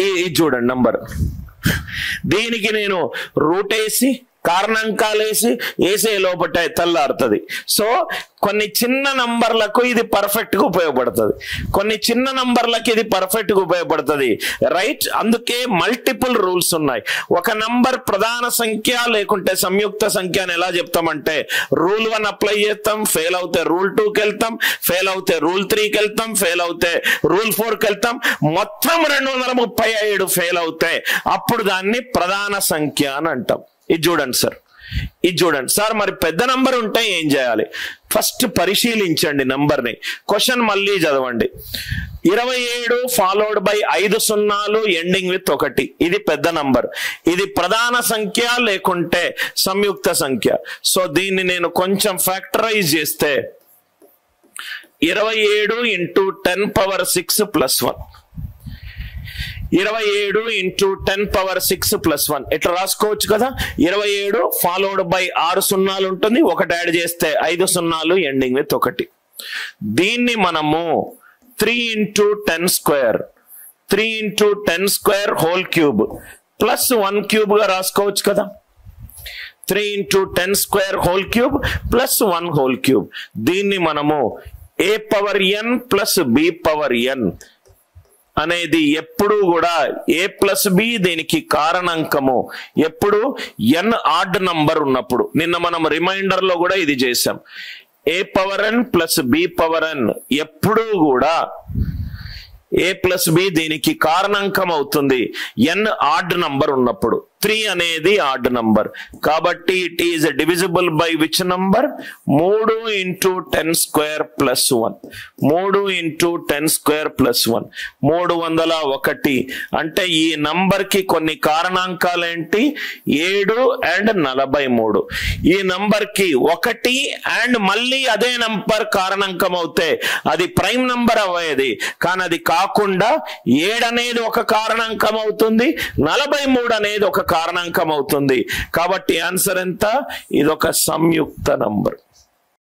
ఇది చూడండి నంబర్. దీనికి నేను రూట్ వేసి కారణాంకాలు వేసే లోపల తెల్లారుతుంది. సో కొన్ని చిన్న నంబర్లకు ఇది పర్ఫెక్ట్ గా ఉపయోగపడుతుంది, కొన్ని చిన్న నంబర్లకు ఇది పర్ఫెక్ట్ గా ఉపయోగపడుతుంది, రైట్. అందుకే మల్టిపుల్ రూల్స్ ఉన్నాయి. ఒక నంబర్ ప్రధాన సంఖ్య లేకుంటే సంయుక్త సంఖ్య అని ఎలా చెప్తామంటే రూల్ 1 అప్లై చేస్తాం, ఫెయిల్ అవుతే రూల్ 2కి వెళ్తాం, ఫెయిల్ అవుతే రూల్ 3కి వెళ్తాం, ఫెయిల్ అవుతే రూల్ 4కి వెళ్తాం, మొత్తం 237 ఫెయిల్ అవుతే అప్పుడు దాన్ని ప్రధాన సంఖ్య అని అంటాం. ఇది చూడండి సార్, ఇది చూడండి సార్. మరి పెద్ద నంబర్ ఉంటే ఏం చేయాలి? ఫస్ట్ పరిశీలించండి నంబర్ని. క్వశ్చన్ మళ్ళీ చదవండి. 27 ఫాలోడ్ బై 5 సున్నాలు ఎండింగ్ విత్ 1. ఇది పెద్ద నంబర్. ఇది ప్రధాన సంఖ్య లేకుంటే సంయుక్త సంఖ్య. సో దీన్ని నేను కొంచెం ఫ్యాక్టరైజ్ చేస్తే 27 into 10 power 6 plus 1. 27 into 10 power 6 plus 1 ఇట్లా రాసుకోవచ్చు కదా. 27 ఫాలోడ్ బై 6 సున్నాలు ఉంటుంది, 1 యాడ్ చేస్తే 5 సున్నాలు ఎండింగ్ విత్ 1. దీన్ని మనము 3 into 10 square 3 into 10 square whole cube plus 1 cube గా రాసుకోవచ్చు కదా. 3 into 10 square whole cube plus 1 whole cube. దీన్ని మనము a power n plus b power n అనేది ఎప్పుడు కూడా a ప్లస్ b దీనికి కారణాంకము ఎప్పుడు n ఆడ్ నంబర్ ఉన్నప్పుడు. నిన్న మనం రిమైండర్ లో కూడా ఇది చేసాం. a power n plus b power n ఎప్పుడు కూడా a ప్లస్ b దీనికి కారణాంకం అవుతుంది n ఆడ్ నంబర్ ఉన్నప్పుడు. 3 అనేది ఆడ్ నంబర్ కాబట్టి it is divisible by which number? 3 into 10 square plus 1. 3 into 10 square plus 1 301. అంటే ఈ నంబర్ కి కొన్ని కారణాంకాలు ఏంటి? 7 and 43. ఈ నంబర్ కి 1 అండ్ మళ్ళీ అదే నంబర్ కారణాంకం అవుతే అది ప్రైమ్ నంబర్ అవ్వేది, కానీ అది కాకుండా 7 అనేది ఒక కారణాంకం అవుతుంది, 43 అనేది ఒక కారణాంకం అవుతుంది. కాబట్టి ఆన్సర్ ఎంత? ఇది ఒక సంయుక్త నంబర్.